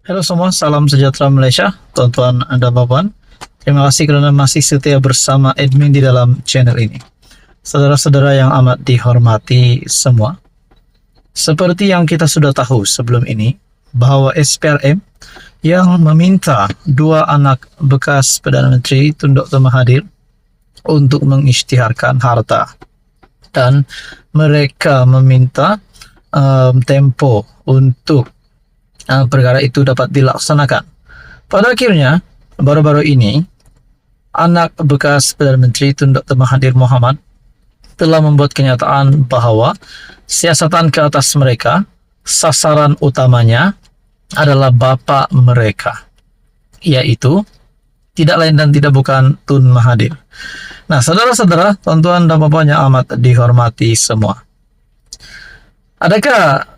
Halo semua, salam sejahtera Malaysia, tuan-tuan dan puan. Terima kasih kerana masih setia bersama admin di dalam channel ini. Saudara-saudara yang amat dihormati semua, seperti yang kita sudah tahu sebelum ini, bahawa SPRM yang meminta dua anak bekas Perdana Menteri Tun Dr. Mahathir untuk mengisytiharkan harta, dan mereka meminta tempoh untuk perkara itu dapat dilaksanakan. Pada akhirnya, baru-baru ini, anak bekas Perdana Menteri Tun Dr. Mahathir Mohamad telah membuat kenyataan bahawa siasatan ke atas mereka, sasaran utamanya adalah bapa mereka, iaitu tidak lain dan tidak bukan Tun Mahathir. Nah, saudara-saudara, tuan-tuan dan puan yang amat dihormati semua, adakah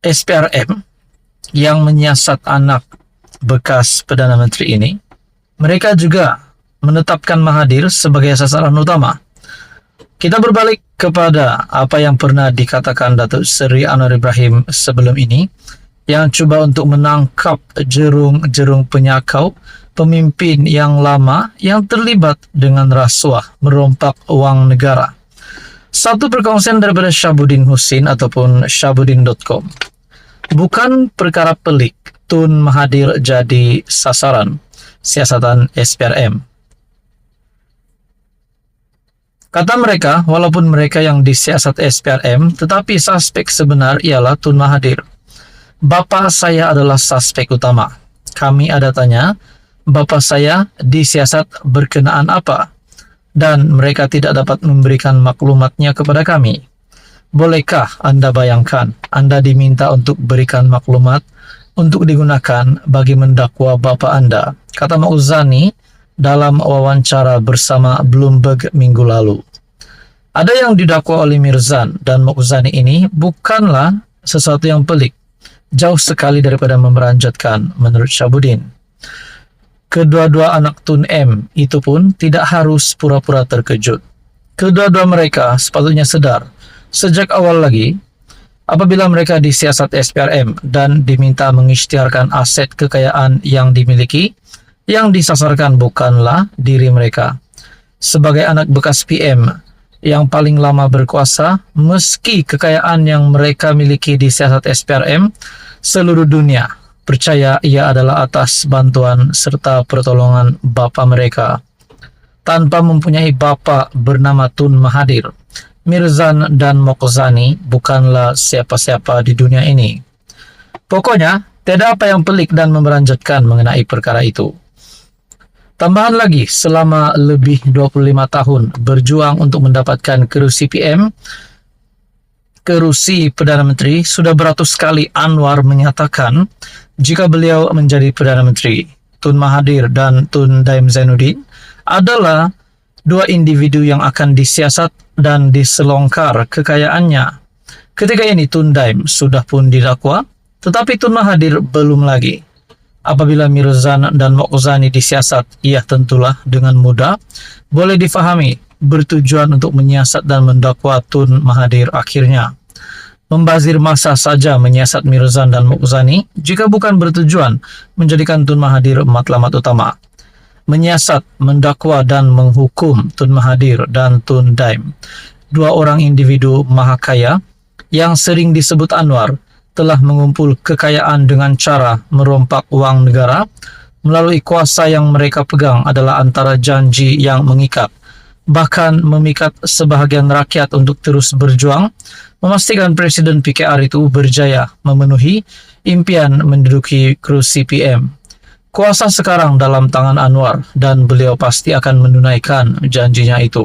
SPRM yang menyiasat anak bekas Perdana Menteri ini, mereka juga menetapkan Mahathir sebagai sasaran utama? Kita berbalik kepada apa yang pernah dikatakan Datuk Seri Anwar Ibrahim sebelum ini, yang cuba untuk menangkap jerung-jerung penyakau pemimpin yang lama yang terlibat dengan rasuah merompak wang negara. Satu perkongsian daripada Syabuddin Husin ataupun Syabuddin.com. Bukan perkara pelik Tun Mahathir jadi sasaran siasatan SPRM. Kata mereka, walaupun mereka yang disiasat SPRM, tetapi suspek sebenar ialah Tun Mahathir. Bapa saya adalah suspek utama. Kami ada tanya, bapa saya disiasat berkenaan apa? Dan mereka tidak dapat memberikan maklumatnya kepada kami. Bolehkah Anda bayangkan, Anda diminta untuk berikan maklumat untuk digunakan bagi mendakwa bapa Anda, kata Mauzani dalam wawancara bersama Bloomberg minggu lalu. Ada yang didakwa oleh Mirzan dan Mauzani ini bukanlah sesuatu yang pelik, jauh sekali daripada memeranjatkan menurut Syabuddin. Kedua-dua anak Tun M itu pun tidak harus pura-pura terkejut. Kedua-dua mereka sepatutnya sedar sejak awal lagi, apabila mereka disiasat SPRM dan diminta mengisytiharkan aset kekayaan yang dimiliki, yang disasarkan bukanlah diri mereka. Sebagai anak bekas PM yang paling lama berkuasa, meski kekayaan yang mereka miliki disiasat SPRM, seluruh dunia percaya ia adalah atas bantuan serta pertolongan bapa mereka. Tanpa mempunyai bapa bernama Tun Mahathir, Mirzan dan Mokozani bukanlah siapa-siapa di dunia ini. Pokoknya, tiada apa yang pelik dan memeranjatkan mengenai perkara itu. Tambahan lagi, selama lebih 25 tahun berjuang untuk mendapatkan kerusi PM, kerusi Perdana Menteri, sudah beratus kali Anwar menyatakan jika beliau menjadi Perdana Menteri, Tun Mahathir dan Tun Daim Zainuddin adalah dua individu yang akan disiasat dan diselongkar kekayaannya. Ketika ini Tun Daim sudah pun didakwa, tetapi Tun Mahathir belum lagi. Apabila Mirzan dan Mokozani disiasat, ia tentulah dengan mudah boleh difahami bertujuan untuk menyiasat dan mendakwa Tun Mahathir akhirnya. Membazir masa saja menyiasat Mirzan dan Mokozani jika bukan bertujuan menjadikan Tun Mahathir matlamat utama. Menyiasat, mendakwa dan menghukum Tun Mahathir dan Tun Daim, dua orang individu maha kaya yang sering disebut Anwar, telah mengumpul kekayaan dengan cara merompak wang negara melalui kuasa yang mereka pegang adalah antara janji yang mengikat, bahkan memikat sebahagian rakyat untuk terus berjuang, memastikan Presiden PKR itu berjaya memenuhi impian menduduki kerusi PM. Kuasa sekarang dalam tangan Anwar dan beliau pasti akan menunaikan janjinya itu.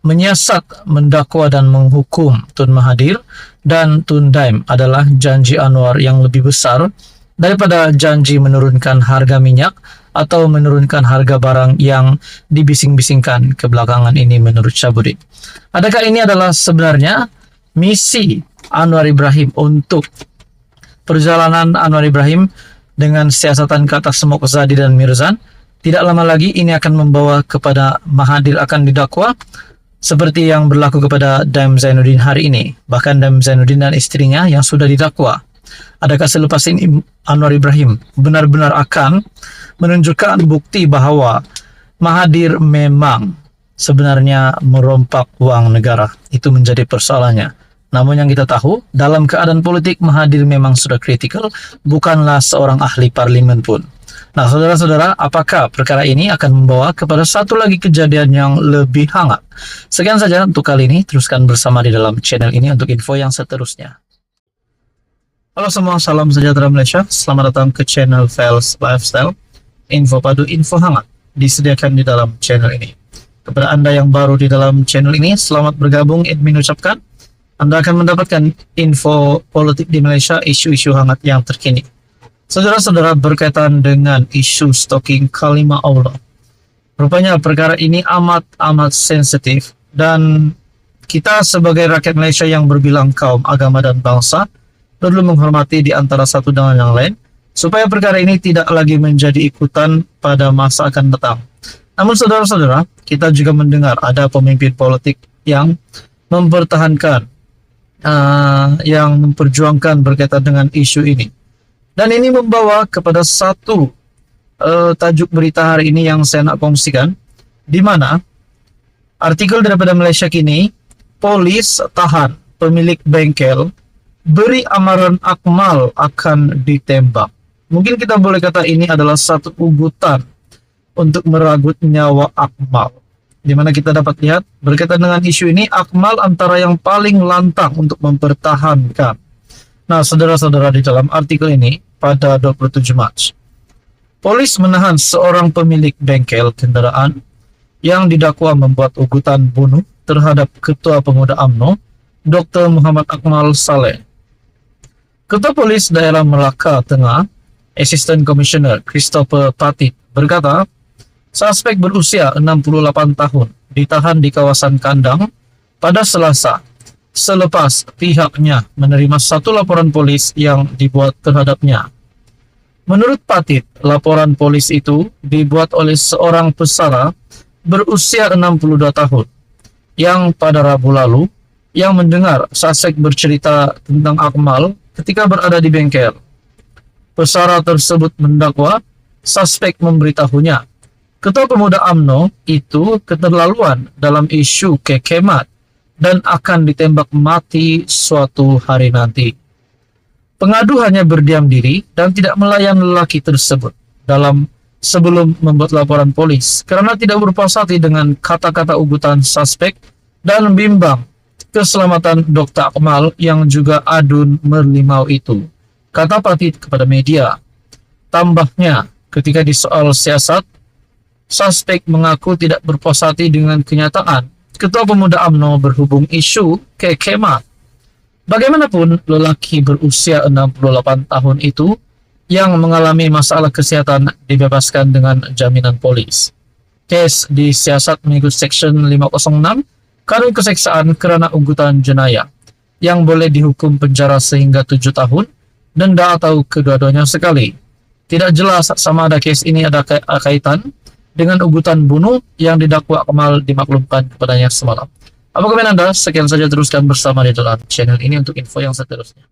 Menyiasat, mendakwa dan menghukum Tun Mahathir dan Tun Daim adalah janji Anwar yang lebih besar daripada janji menurunkan harga minyak atau menurunkan harga barang yang dibising-bisingkan kebelakangan ini menurut Syabuddin. Adakah ini adalah sebenarnya misi Anwar Ibrahim untuk perjalanan Anwar Ibrahim dengan siasatan kata Mokozani dan Mirzan? Tidak lama lagi ini akan membawa kepada Mahathir akan didakwa seperti yang berlaku kepada Daim Zainuddin hari ini. Bahkan Daim Zainuddin dan istrinya yang sudah didakwa. Adakah selepas ini Anwar Ibrahim benar-benar akan menunjukkan bukti bahwa Mahathir memang sebenarnya merompak uang negara? Itu menjadi persoalannya. Namun yang kita tahu, dalam keadaan politik Mahathir memang sudah kritikal, bukanlah seorang ahli parlimen pun. Nah, saudara-saudara, apakah perkara ini akan membawa kepada satu lagi kejadian yang lebih hangat? Sekian saja untuk kali ini, teruskan bersama di dalam channel ini untuk info yang seterusnya. Halo semua, salam sejahtera Malaysia. Selamat datang ke channel Fels Lifestyle. Info padu, info hangat disediakan di dalam channel ini. Kepada Anda yang baru di dalam channel ini, selamat bergabung. Admin ucapkan, Anda akan mendapatkan info politik di Malaysia, isu-isu hangat yang terkini. Saudara-saudara, berkaitan dengan isu stalking kalimah Allah. Rupanya perkara ini amat sensitif dan kita sebagai rakyat Malaysia yang berbilang kaum, agama dan bangsa perlu menghormati di antara satu dengan yang lain supaya perkara ini tidak lagi menjadi ikutan pada masa akan datang. Namun saudara-saudara, kita juga mendengar ada pemimpin politik yang mempertahankan, yang memperjuangkan berkaitan dengan isu ini. Dan ini membawa kepada satu tajuk berita hari ini yang saya nak kongsikan, di mana artikel daripada Malaysia Kini, polis tahan pemilik bengkel, beri amaran Akmal akan ditembak. Mungkin kita boleh kata ini adalah satu ugutan untuk meragut nyawa Akmal. Di mana kita dapat lihat berkaitan dengan isu ini, Akmal antara yang paling lantang untuk mempertahankan. Nah, saudara-saudara, di dalam artikel ini pada 27 Mac, polis menahan seorang pemilik bengkel kendaraan yang didakwa membuat ugutan bunuh terhadap Ketua Pemuda UMNO, Dr. Muhammad Akmal Saleh. Ketua Polis Daerah Melaka Tengah, Assistant Commissioner Christopher Patit, berkata, suspek berusia 68 tahun ditahan di kawasan Kandang pada Selasa, selepas pihaknya menerima satu laporan polis yang dibuat terhadapnya. Menurut Patit, laporan polis itu dibuat oleh seorang pesara berusia 62 tahun yang pada Rabu lalu yang mendengar suspek bercerita tentang Akmal ketika berada di bengkel. Pesara tersebut mendakwa suspek memberitahunya Ketua Pemuda UMNO itu keterlaluan dalam isu kekemat dan akan ditembak mati suatu hari nanti. Pengadu hanya berdiam diri dan tidak melayan lelaki tersebut sebelum membuat laporan polis karena tidak berpuas hati dengan kata-kata ugutan suspek dan bimbang keselamatan Dr. Akmal yang juga adun merlimau itu, kata Patit kepada media. Tambahnya, ketika disoal siasat, suspek mengaku tidak berpuas hati dengan kenyataan Ketua Pemuda UMNO berhubung isu kekemat. Bagaimanapun, lelaki berusia 68 tahun itu yang mengalami masalah kesehatan dibebaskan dengan jaminan polis. Kes disiasat mengikut Section 506 Kanun Keseksaan kerana ugutan jenayah yang boleh dihukum penjara sehingga 7 tahun, denda atau kedua-duanya sekali. Tidak jelas sama ada kes ini ada kaitan dengan ugutan bunuh yang didakwa Akmal dimaklumkan kepadanya semalam. Apa komentar Anda? Sekian saja, teruskan bersama di dalam channel ini untuk info yang seterusnya.